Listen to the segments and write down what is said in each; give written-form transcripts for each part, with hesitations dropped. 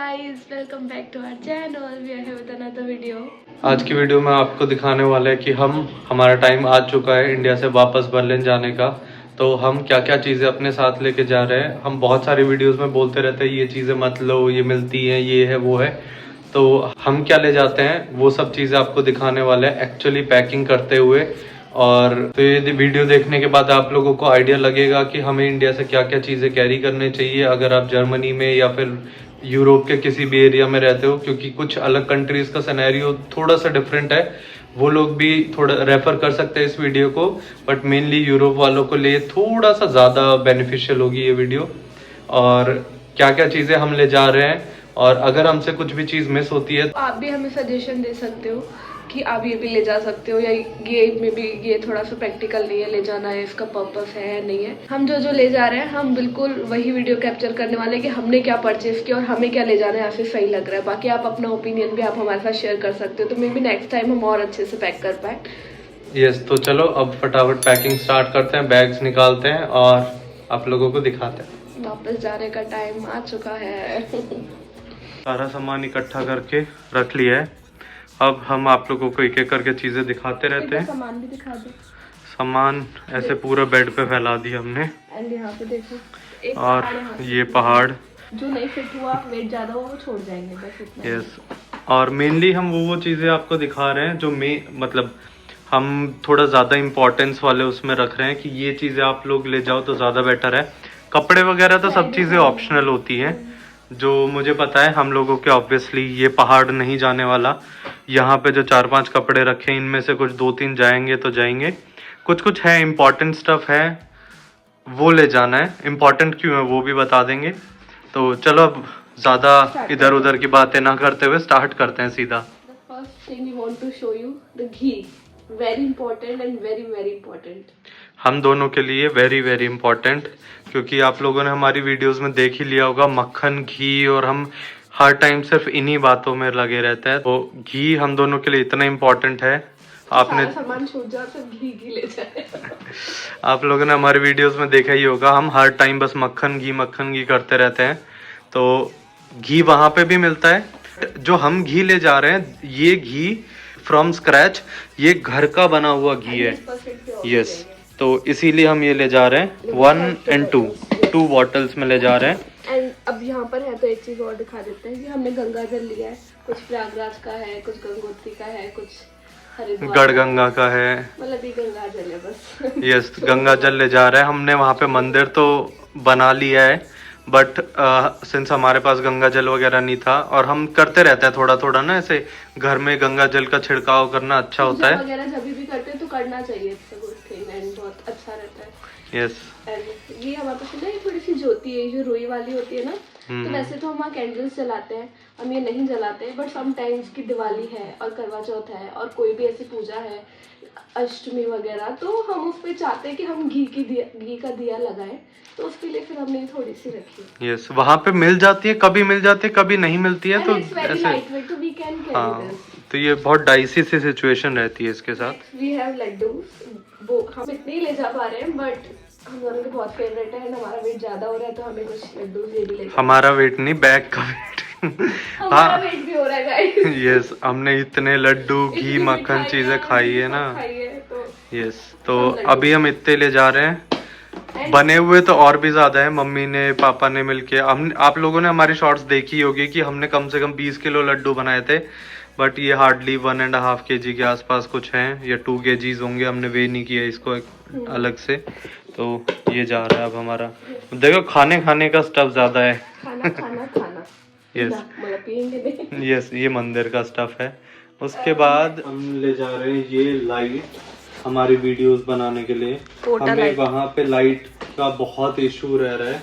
guys, welcome back to our channel. We are here with another video. आज की video में आपको दिखाने वाले हैं कि हमारा टाइम आ चुका है इंडिया से वापस बर्लिन जाने का। तो हम क्या क्या चीज़ें अपने साथ लेके जा रहे हैं। हम बहुत सारी वीडियोस में बोलते रहते हैं ये चीज़ें मत लो, ये मिलती हैं, ये है वो है। तो हम क्या ले जाते हैं वो सब चीज़ें आपको दिखाने वाले हैं एक्चुअली पैकिंग करते हुए। और तो ये वीडियो देखने के बाद आप लोगों को आइडिया लगेगा कि हमें इंडिया से क्या क्या चीज़ें कैरी करनी चाहिए अगर आप जर्मनी में या फिर यूरोप के किसी भी एरिया में रहते हो, क्योंकि कुछ अलग कंट्रीज का सिनेरियो थोड़ा सा डिफरेंट है। वो लोग भी थोड़ा रेफर कर सकते हैं इस वीडियो को, बट मेनली यूरोप वालों को लिए थोड़ा सा ज़्यादा बेनिफिशियल होगी ये वीडियो। और क्या क्या चीज़ें हम ले जा रहे हैं और अगर हमसे कुछ भी चीज़ मिस होती है तो आप भी हमें सजेशन दे सकते हो कि आप ये भी ले जा सकते हो, या ये में भी ये थोड़ा सा प्रैक्टिकल नहीं है ले जाना है, इसका पर्पस है नहीं है। हम जो जो ले जा रहे हैं हम बिल्कुल वही वीडियो कैप्चर करने वाले हैं कि हमने क्या परचेज किया और हमें क्या ले जाना है, यहाँ से सही लग रहा है। बाकी आप अपना ओपिनियन भी आप हमारे साथ शेयर कर सकते हो, तो मे बी नेक्स्ट टाइम हम और अच्छे से पैक कर पाए। यस, तो चलो अब फटाफट पैकिंग स्टार्ट करते हैं, बैग्स निकालते हैं और आप लोगों को दिखाते हैं। वापस जाने का टाइम आ चुका है। सारा सामान इकट्ठा करके रख लिया है। अब हम आप लोगों को एक एक करके चीज़ें दिखाते रहते हैं। सामान भी दिखा दो। सामान ऐसे पूरा बेड पे फैला दिया हमने। एंड यहाँ पे देखो एक और ये पहाड़ जो नहीं फिट हुआ, वेट ज्यादा हुआ, वो छोड़ जाएंगे बस इतना। यस, और मेनली हम वो चीज़ें आपको दिखा रहे हैं जो मतलब हम थोड़ा ज़्यादा इम्पोर्टेंस वाले उसमें रख रहे हैं कि ये चीज़ें आप लोग ले जाओ तो ज़्यादा बेटर है। कपड़े वगैरह तो सब चीज़ें ऑप्शनल होती हैं, जो मुझे पता है हम लोगों के ऑब्वियसली ये पहाड़ नहीं जाने वाला। यहाँ पे जो 4-5 कपड़े रखे इनमें से कुछ 2-3 जाएंगे तो जाएंगे, कुछ कुछ है इम्पॉर्टेंट स्टफ है वो ले जाना है। इम्पॉर्टेंट क्यों है वो भी बता देंगे। तो चलो अब ज़्यादा इधर उधर की बातें ना करते हुए स्टार्ट करते हैं सीधा। First thing we want to show you the ghee, very important and very very important. हम दोनों के लिए वेरी वेरी इंपॉर्टेंट, क्योंकि आप लोगों ने हमारी वीडियोस में देख ही लिया होगा मक्खन घी, और हम हर टाइम सिर्फ इन्हीं बातों में लगे रहते हैं। तो घी हम दोनों के लिए इतना इम्पोर्टेंट है। आपने सामान छूट जाए तो घी ले जाए। आप लोगों ने हमारे वीडियोस में देखा ही होगा, हम हर टाइम बस मक्खन घी करते रहते हैं। तो घी वहाँ पे भी मिलता है। जो हम घी ले जा रहे हैं ये घी फ्रॉम स्क्रैच, ये घर का बना हुआ घी है। यस, तो इसीलिए हम ये ले जा रहे हैं 1 and 2 बॉटल्स में ले जा रहे हैं। एंड अब यहाँ पर है तो एक चीज और दिखा देते हैं कि हमने गंगा जल लिया है। कुछ प्रयागराज का है, कुछ गंगोत्री का है, कुछ गढ़गंगा का है, मतलब ये गंगा जल है बस। यस, गंगा जल ले जा रहे हैं। हमने वहाँ पे मंदिर तो बना लिया है, बट सिंस हमारे पास गंगा जल वगैरह नहीं था, और हम करते रहते हैं थोड़ा थोड़ा ना ऐसे घर में गंगा जल का छिड़काव करना अच्छा होता है वगैरह जब भी करते हैं तो करना चाहिए, बहुत अच्छा रहता है। यस, ये हमारे पास ना ये थोड़ी सी ज्योति है जो रुई वाली होती है ना, तो वैसे तो हम वहाँ कैंडल्स जलाते हैं, हम ये नहीं जलाते हैं, बट समटाइम्स की दिवाली है और करवा चौथ है और कोई भी ऐसी पूजा है, अष्टमी वगैरह, तो हम उस पे चाहते हैं कि हम घी का दिया लगाएं, तो उसके लिए फिर हमने थोड़ी सी रखी है। यस, वहाँ पे मिल जाती है, कभी मिल जाती है कभी नहीं मिलती है, तो ऐसे हाँ, तो ये बहुत डाइसी सी सिचुएशन रहती है इसके साथ। वी हैव लड्डूस, वो हम इतने ही ले जा पा रहे हैं, बट हम दोनों के बहुत फेवरेट है। हमारा वेट ज्यादा हो रहा है तो हमें कुछ लड्डू ये भी ले। हमारा वेट नहीं, बैग का वेट। हमारा वेट भी हो रहा है गाइस। यस, हमने इतने लड्डू घी मक्खन चीजें खाई है ना। यस, तो अभी हम इतने ले जा रहे हैं। बने हुए तो और भी ज्यादा है, मम्मी ने पापा ने मिलके। हम आप लोगों ने हमारी शॉर्ट्स देखी होगी कि हमने कम से कम 20 किलो लड्डू बनाए थे, बट ये हार्डली 1.5 kg के आसपास कुछ हैं, या 2 kgs होंगे। हमने वे नहीं किया इसको अलग से। तो ये जा रहा है अब हमारा। देखो खाने का स्टफ ज्यादा है। खाना यस यस, ये मंदिर का स्टफ है। उसके बाद हम ले जा रहे हैं ये लाइट हमारी वीडियोस बनाने के लिए। हमें वहाँ पे लाइट का बहुत इशू रह रहा है।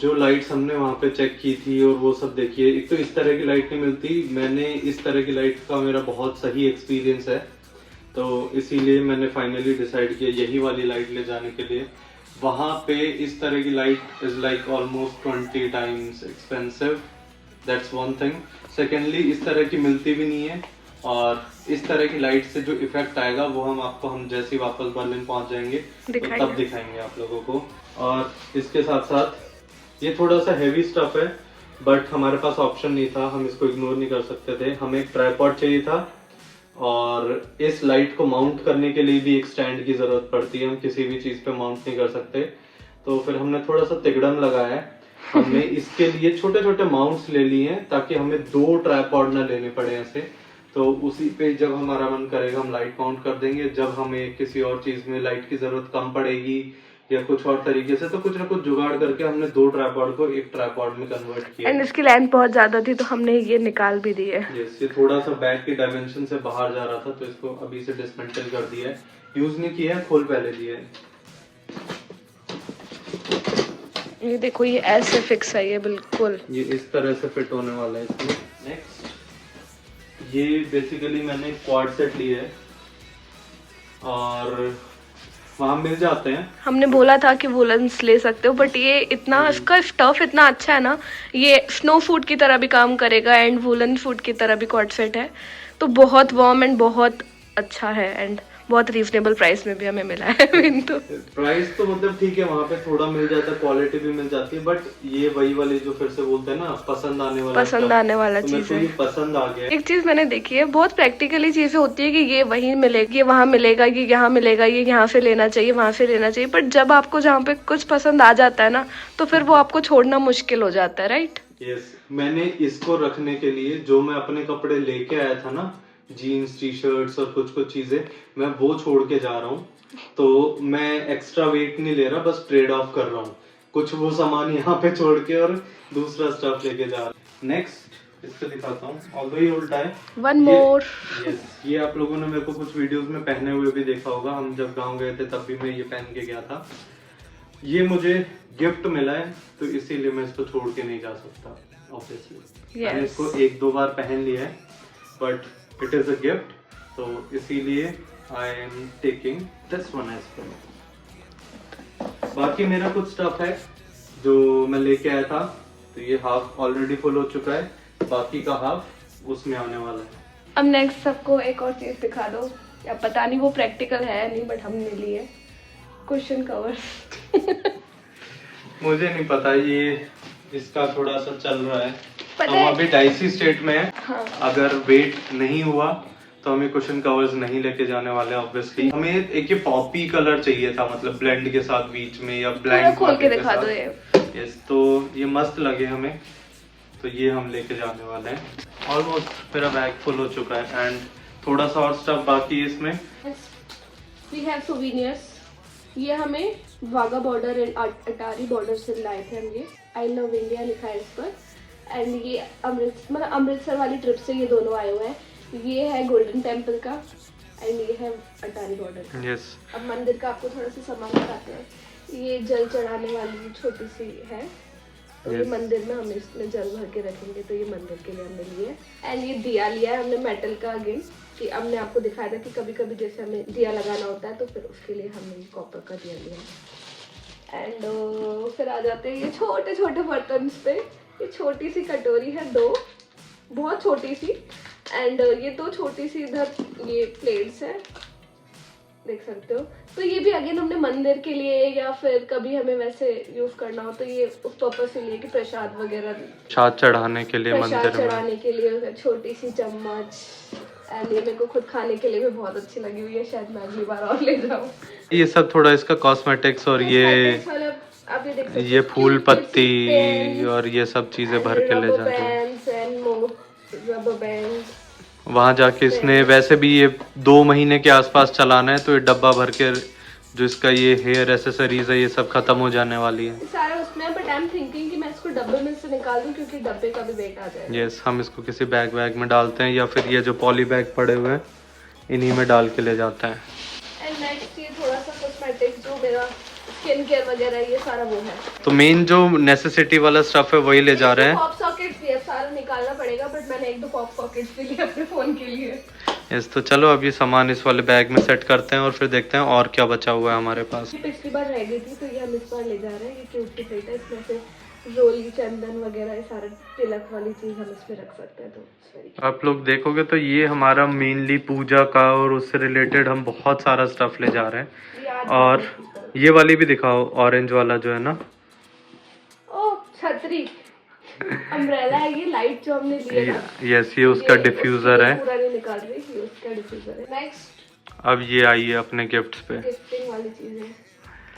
जो लाइट्स हमने वहाँ पे चेक की थी और वो सब देखिए, एक तो इस तरह की लाइट नहीं मिलती। मैंने इस तरह की लाइट का मेरा बहुत सही एक्सपीरियंस है, तो इसीलिए मैंने फाइनली डिसाइड किया यही वाली लाइट ले जाने के लिए। वहाँ पे इस तरह की light is like almost 20 times expensive, that's one thing. Secondly इस तरह की मिलती भी नहीं है, और इस तरह की लाइट से जो इफेक्ट आएगा वो हम जैसे ही वापस बर्लिन पहुंच जाएंगे तो तब दिखाएंगे आप लोगों को। और इसके साथ साथ ये थोड़ा सा हैवी स्टफ है, बट हमारे पास ऑप्शन नहीं था, हम इसको इग्नोर नहीं कर सकते थे। हमें एक ट्राइपॉड चाहिए था और इस लाइट को माउंट करने के लिए भी एक स्टैंड की जरूरत पड़ती है, हम किसी भी चीज पे माउंट नहीं कर सकते। तो फिर हमने थोड़ा सा तिगड़म लगाया है। हमने इसके लिए छोटे छोटे माउंट्स ले लिए हैं ताकि हमें 2 ट्राइपॉड ना लेने पड़े ऐसे। तो उसी पे जब हमारा मन करेगा हम लाइट माउंट कर देंगे, जब हमें किसी और चीज में लाइट की जरूरत कम पड़ेगी या कुछ और तरीके से, तो कुछ ना कुछ जुगाड़ करके हमने 2 ट्राइपॉड को एक ट्राइपॉड में कन्वर्ट किया। एंड इसकी लेंथ बहुत ज्यादा थी तो हमने ये निकाल भी दी है। यस, ये थोड़ा सा बैग की डायमेंशन से बाहर जा रहा था तो इसको अभी से डिसमेंटल कर दिया है, यूज नहीं किया है, खोल पहले दिया है। ये देखो, ये ऐसे फिक्स है, ये बिल्कुल ये इस तरह से फिट होने वाला है इसमें। नेक्स्ट, ये बेसिकली मैंने क्वाड सेट लिया है और वहाँ मिल जाते हैं। हमने बोला था कि वुलन्स ले सकते हो, बट ये इतना, इसका स्टफ इतना अच्छा है ना, ये स्नो फूड की तरह भी काम करेगा एंड वुलन फूड की तरह भी कॉर्ड सेट है। तो बहुत वार्म एंड बहुत अच्छा है एंड बहुत रीजनेबल प्राइस में भी हमें मिला है। तो प्राइस तो मतलब ठीक है, वहाँ पे थोड़ा मिल जाता है, क्वालिटी भी मिल जाती है, बट ये वही वाली जो फिर से बोलते हैं ना, पसंद आने वाला चीज तो है। ये पसंद आ गया। एक चीज मैंने देखी है, बहुत प्रैक्टिकली चीजें होती है कि ये वहीं मिलेगी, ये वहां मिलेगा, ये यहाँ मिलेगा, ये यहाँ से लेना चाहिए, वहां से लेना चाहिए, बट जब आपको जहाँ पे कुछ पसंद आ जाता है ना, तो फिर वो आपको छोड़ना मुश्किल हो जाता है, राइट? यस, मैंने इसको रखने के लिए जो मैं अपने कपड़े लेके आया था ना, जीन्स, टी शर्ट्स और कुछ कुछ चीजें, मैं वो छोड़ के जा रहा हूँ। तो मैं एक्स्ट्रा वेट नहीं ले रहा, बस ट्रेड ऑफ कर रहा हूँ, कुछ वो सामान यहाँ पे छोड़ के और दूसरा स्टफ लेके जा रहा हूँ। नेक्स्ट, इसको दिखाता हूँ, ऑल्दो ये उल्टा है। One more. यस, ये आप लोगों ने मेरे को कुछ वीडियोस में पहने हुए भी देखा होगा, हम जब गाँव गए थे तब भी मैं ये पहन के गया था। ये मुझे गिफ्ट मिला है तो इसीलिए मैं इसको छोड़ के नहीं जा सकता, ऑब्वियसली। मैंने इसको 1-2 बार पहन लिया है, but it is a gift, तो इसीलिए I am taking this one as well. बाकी मेरा कुछ स्टफ है जो मैं लेके आया था, तो ये हाफ ऑलरेडी फुल हो चुका है, बाकी का हाफ उसमें आने वाला है। अब नेक्स्ट सबको एक और चीज दिखा दो, या पता नहीं वो प्रैक्टिकल है नहीं, बट हमने लिए कुशन कवर्स। मुझे नहीं पता, ये इसका थोड़ा सा चल रहा है, पता हम है? अभी डाइसी स्टेट में है। हाँ। अगर वेट नहीं हुआ तो हमें कुशन कवर्स नहीं लेके जाने वाले ऑब्वियसली। हमें एक ये पॉपी कलर चाहिए था, मतलब ब्लेंड के साथ बीच में, या ब्लैंक खोल के दिखा दो ये। यस, तो ये मस्त लगे हमें, तो ये हम लेके जाने वाले हैं। ऑलमोस्ट मेरा बैग फुल हो चुका है एंड थोड़ा सा और स्टफ बाकी है इसमें। We have souvenirs. ये हमें Wagah border and Attari border से लाए थे हम। ये आई लव इंडिया लिखा है इस पर, एंड ये अमृतसर वाली ट्रिप से ये दोनों आए हुए हैं। ये है गोल्डन टेम्पल का एंड ये है अटारी बॉर्डर का। यस, अब मंदिर का आपको थोड़ा सा सामान बताते हैं। ये जल चढ़ाने वाली छोटी सी है, तो ये मंदिर में हम इसमें जल भर के रखेंगे, तो ये मंदिर के लिए हमने लिए। एंड ये दिया लिया है हमने मेटल का, अगेन कि हमने आपको दिखाया था कि कभी कभी जैसे हमें दिया लगाना होता है तो फिर उसके लिए हमने कॉपर का दिया लिया। एंड फिर आ जाते हैं ये छोटे छोटे बर्तन पे। ये छोटी सी कटोरी है, 2 बहुत छोटी सी, एंड ये 2 छोटी सी इधर ये प्लेट्स है, देख सकते हो। तो ये भी अगेन हमने मंदिर के लिए या फिर कभी हमें वैसे यूज करना हो तो ये उस पर्पज से लिए कि प्रसाद वगैरह, प्रसाद चढ़ाने के लिए मंदिर में, चढ़ाने के लिए छोटी सी चम्मच। एंड ये मेरे को खुद खाने के लिए भी बहुत अच्छी लगी हुई है, शायद मैं अगली बार और ले जाऊँ। ये सब थोड़ा इसका कॉस्मेटिक्स और आप ये देख सकते हो, ये फूल पत्ती और ये सब चीजें भर के ले जाते हैं। वहाँ जाके इसने वैसे भी ये 2 महीने के आसपास चलाना है, तो ये डब्बा भर के जो इसका ये हेयर एसेसरीज है ये सब खत्म हो जाने वाली है सारा उसमें। बट आई एम थिंकिंग कि मैं इसको डब्बे में से निकाल दूं क्योंकि डब्बे का भी वेट आ जाएगा। यस, हम इसको किसी बैग में डालते हैं या फिर ये जो पॉली बैग पड़े हुए हैं इन्हीं में डाल के ले जाते हैं। एंड नेक्स्ट ये थोड़ा सा कॉस्मेटिक्स, जो मेरा स्किन केयर वगैरह ये सारा वो है। तो मेन जो नेसेसिटी वाला स्टफ है वही ले जा रहे हैं। पॉप सॉकेट्स भी है, सारा निकालना पड़ेगा, बट मैंने 1-2 पॉप सॉकेट्स भी लिए अपने फोन के लिए। यस, तो चलो अब ये सामान इस वाले बैग में सेट करते हैं और फिर देखते हैं और क्या बचा हुआ है हमारे पास। पिछली बार रह गई थी तो ये हम इस बार ले जा रहे हैं। ये क्यूट की प्लेट है, इसमें से रोली, चंदन वगैरह ये सारा तिलक वाली चीज हम इसमें रख सकते हैं। तो आप लोग देखोगे तो ये हमारा मेनली पूजा का और उससे रिलेटेड हम बहुत सारा स्टफ ले जा रहे हैं। और ये वाली भी दिखाओ, ऑरेंज वाला जो है ना, ओ छतरी। अम्ब्रेला है ये, लाइट जो हमने लिया था। यस, ये उसका डिफ्यूजर है। पूरा नहीं निकाल रही, ये उसका डिफ्यूजर है। नेक्स्ट अब ये आई है अपने गिफ्ट्स पे। गिफ्टिंग वाली चीजें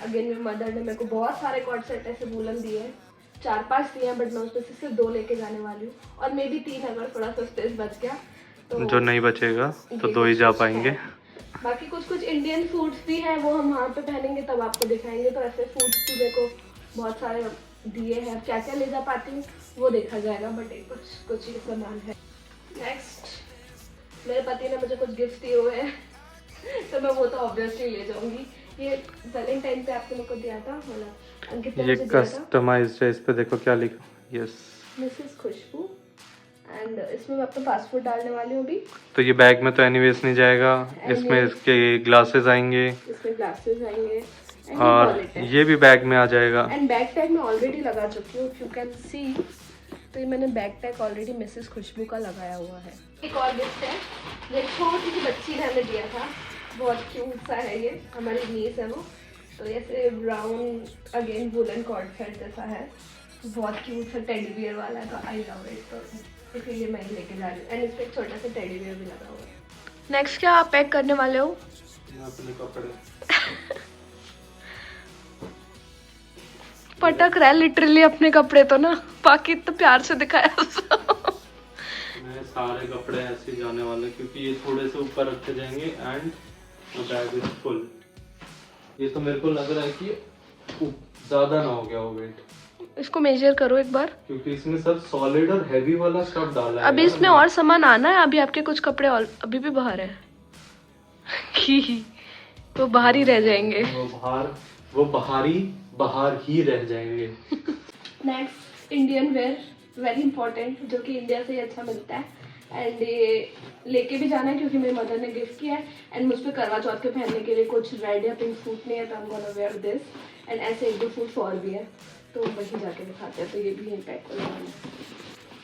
अगेन मेरी मदर ने मेरे को बहुत सारे कॉर्ड सेट ऐसे वूलन दिए हैं, 4-5 दिए हैं, बट मैं उसमें से सिर्फ 2 लेके जाने वाली हूँ, और मे बी 3 अगर थोड़ा सा स्पेस बच गया तो। जो नहीं बचेगा तो 2 ही जा पाएंगे। बाकी कुछ इंडियन फूड्स भी हैं, वो हम वहाँ पे पहनेंगे तब आपको दिखाएंगे। तो ऐसे फूड्स भी देखो बहुत सारे दिए हैं, क्या क्या ले जा पाती हूँ वो देखा जाएगा, बट कुछ ही सामान है। नेक्स्ट मेरे पति ने मुझे कुछ गिफ्ट दिए हुए हैं तो मैं वो तो ऑब्वियसली ले जाऊंगी। ये वैलेंटाइन पे आपने मेरे को दिया था, मतलब अंकित ने ये मुझे दिया था। कस्टमाइज्ड है, इस पे देखो क्या लिखा। यस, मिसेस खुशबू, एंड इसमें मैं अपना पासपोर्ट डालने वाली हूँ अभी। तो ये बैग में तो एनीवेज नहीं जाएगा, इसमें इसके ग्लासेस आएंगे, इसमें ग्लासेस आएंगे, और ये भी बैग में आ जाएगा। एंड बैक टैग मैं ऑलरेडी लगा चुकी हूँ, यू कैन सी। तो ये मैंने बैक टैग ऑलरेडी मिसेस खुशबू का लगाया हुआ है। एक और गिफ्ट है, ये छोटी सी बच्ची ने हमें दिया था, बहुत क्यूट सा है ये, हमारी नीस है वो। तो ऐसे brown again woollen cord set जैसा है, बहुत क्यूट सा टेडी बियर वाला है, तो आई लव इट। तो इसीलिए मैं लेके जा रही हूँ, एंड इस पर एक छोटा सा टेडी बियर भी लगा हुआ है। नेक्स्ट क्या आप पैक करने वाले हो? अपने कपड़े पटक रहा है लिटरली अपने कपड़े, तो ना बाकी तो प्यार से दिखाया मेरे सारे कपड़े ऐसे ही जाने वाले, क्योंकि ये थोड़े से ऊपर रखे जाएंगे एंड बैग इज फुल। ये तो मेरे को लग रहा है कि ज्यादा ना हो गया हो वेट। इसको मेजर करो एक बार, क्योंकि इसमें सब सॉलिड और हैवी वाला स्टफ डाला है। अभी इसमें और सामान आना है, अभी आपके कुछ कपड़े अभी भी बाहर है वो बाहर ही रह जाएंगे। वो बाहर ही रह जाएंगे। Next Indian wear, very important, जो कि इंडिया से ही अच्छा मिलता है, एंड ये लेके भी जाना है क्योंकि मेरी मदर ने गिफ्ट किया है। एंड मुझ पे करवा चौथ के पहनने के लिए कुछ रेड या पिंक सूट नहीं है, तो I am gonna wear this. And ऐसे 1-2 सूट और भी है, तो वहीं जाके दिखाते हैं। तो ये भी पैक होने वाला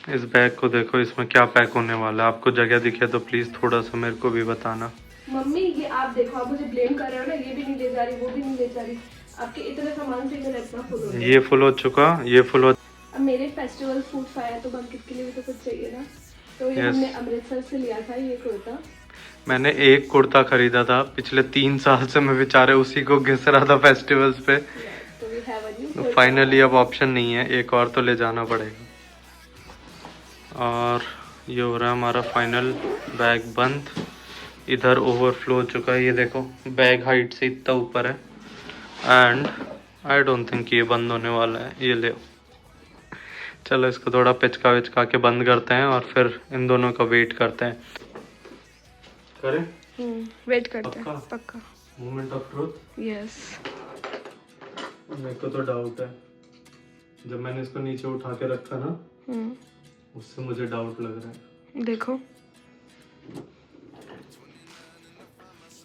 है। इस बैग को देखो, इसमें क्या पैक होने वाला है। आपको जगह दिखे तो प्लीज थोड़ा सा मेरे को भी बताना। मम्मी ये आप देखो, आप मुझे ब्लेम कर रहे हो ना, ये भी नहीं ले जा रही, वो भी नहीं ले जा रही, आपके इतने सामान से मेरा इतना फुल हो गया। ये फुल हो चुका, ये फुल हो। अब मेरे फेस्टिवल सूट आया तो अंकित के लिए भी तो कुछ चाहिए ना, तो ये हमने अमृतसर से लिया था ये कुर्ता। मैंने एक कुर्ता खरीदा था, पिछले 3 साल से मैं बेचारे उसी को घिस रहा था फेस्टिवल्स पे। तो फाइनली अब ऑप्शन नहीं है, एक और तो ले जाना पड़ेगा। और ये हो रहा है हमारा फाइनल बैग बंद। इधर ओवरफ्लो हो चुका है, ये देखो बैग हाइट से इतना ऊपर है, एंड आई डोंट थिंक ये बंद होने वाला है। ये ले, चलो इसको थोड़ा पिचका के बंद करते हैं और फिर इन दोनों का वेट करते हैं। करें? वेट करते हैं, पक्का। Moment of truth. यस। मेरे को तो डाउट है, जब मैंने इसको नीचे उठा के रखा ना, उससे मुझे डाउट लग रहा है। देखो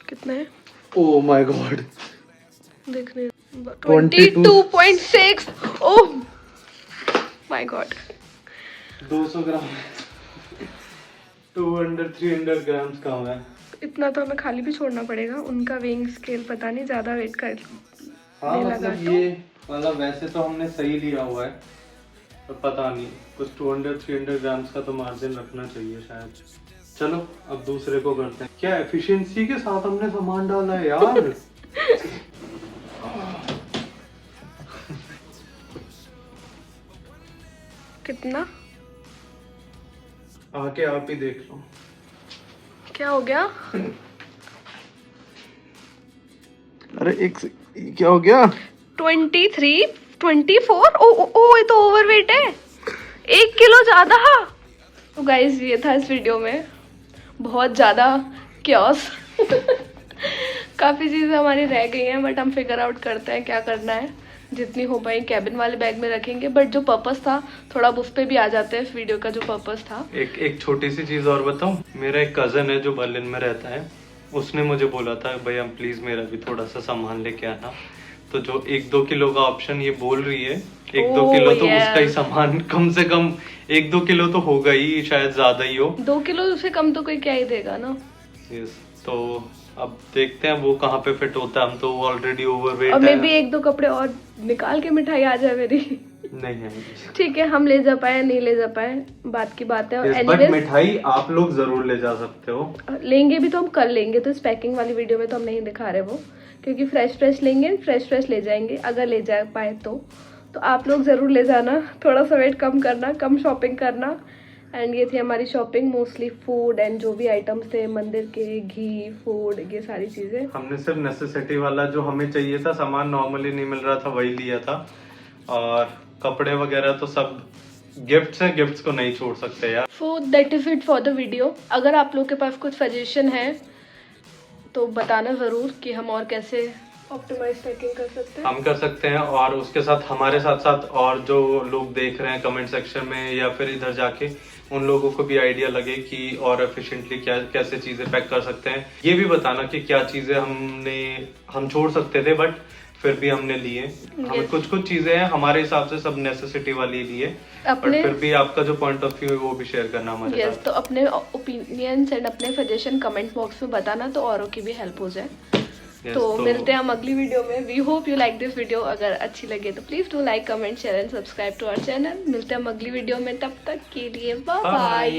कितना है। ओह माय गॉड, देखने 22.6। Oh my god, 200 gram 200-300 grams कम है। इतना तो हमें खाली भी छोड़ना पड़ेगा। उनका वेइंग स्केल पता नहीं ज्यादा वेट कर हाँ, मतलब ये वाला वैसे तो हमने सही लिया हुआ है, पर पता नहीं कुछ 200-300 ग्राम्स का तो मार्जिन रखना चाहिए शायद। चलो अब दूसरे को करते हैं। क्या एफिशिएंसी के साथ हमने सामान डाला है यार। कितना आके आप ही देख लो। क्या हो गया? अरे एक क्या हो गया? 23, 24। ओ ये तो ओवरवेट है, 1 किलो ज्यादा। तो गाइस ये था इस वीडियो में, बहुत ज्यादा क्योस काफी चीजें हमारी रह गई हैं, बट हम फिगर आउट करते हैं क्या करना है। जितनी हो पाई कैबिन वाले बैग में रखेंगे, बट जो पर्पस था थोड़ा उस पे भी आ जाते हैं। इस वीडियो का जो पर्पस था। एक छोटी सी चीज और बताऊं, मेरा एक कजन है जो बर्लिन में रहता है, उसने मुझे बोला था भैया प्लीज मेरा भी थोड़ा सा सामान लेके आना। तो जो 1-2 किलो का ऑप्शन ये बोल रही है, 1-2 किलो तो उसका ही सामान कम से कम 1-2 किलो तो होगा ही, शायद ज्यादा ही हो। 2 किलो से कम तो कोई क्या ही देगा ना। यस, तो अब देखते हैं वो कहाँ पे फिट होता है। हम तो ऑलरेडी ओवरवेट है। और मैं भी 1-2 कपड़े और निकाल के मिठाई आ जाए मेरी। नहीं है। ठीक है, हम ले जा पाए नहीं ले जा पाए बात की बात है। और बट anyways, मिठाई आप लोग जरूर ले जा सकते हो। लेंगे भी तो हम कल लेंगे, तो इस पैकिंग वाली वीडियो में तो हम नहीं दिखा रहे वो, क्योंकि फ्रेश लेंगे, फ्रेश ले जाएंगे अगर ले जा पाए तो आप लोग ज़रूर ले जाना। थोड़ा सा वेट कम करना, कम शॉपिंग करना। एंड ये थी हमारी शॉपिंग, मोस्टली फूड एंड जो भी आइटम्स थे मंदिर के, घी, फूड, ये सारी चीज़ें। हमने सिर्फ नेसेसिटी वाला जो हमें चाहिए था सामान, नॉर्मली नहीं मिल रहा था, वही लिया था। और कपड़े वगैरह तो सब गिफ्ट्स हैं, गिफ्ट्स को नहीं छोड़ सकते यार। So that is it for the video. अगर आप लोग के पास कुछ सजेशन है तो बताना ज़रूर कि हम और कैसे ऑप्टिमाइज पैकिंग कर सकते हैं। हम कर सकते हैं, और उसके साथ हमारे साथ साथ और जो लोग देख रहे हैं कमेंट सेक्शन में या फिर इधर जाके, उन लोगों को भी आइडिया लगे कि और एफिशिएंटली क्या कैसे चीजें पैक कर सकते हैं। ये भी बताना कि क्या चीजें हम छोड़ सकते थे बट फिर भी हमने लिए। हमें कुछ चीजें हैं हमारे हिसाब से सब नेसेसिटी वाली लिए, बट फिर भी आपका जो पॉइंट ऑफ व्यू है वो भी शेयर करना हमारे साथ। तो अपने ओपिनियंस एंड अपने सजेशन कमेंट बॉक्स में बताना, तो औरों की भी हेल्प हो जाए। तो मिलते हैं हम अगली वीडियो में। We hope you like this video. अगर अच्छी लगे तो please do like, comment, share and subscribe to our channel. मिलते हैं हम अगली वीडियो में, तब तक के लिए बाय बाय।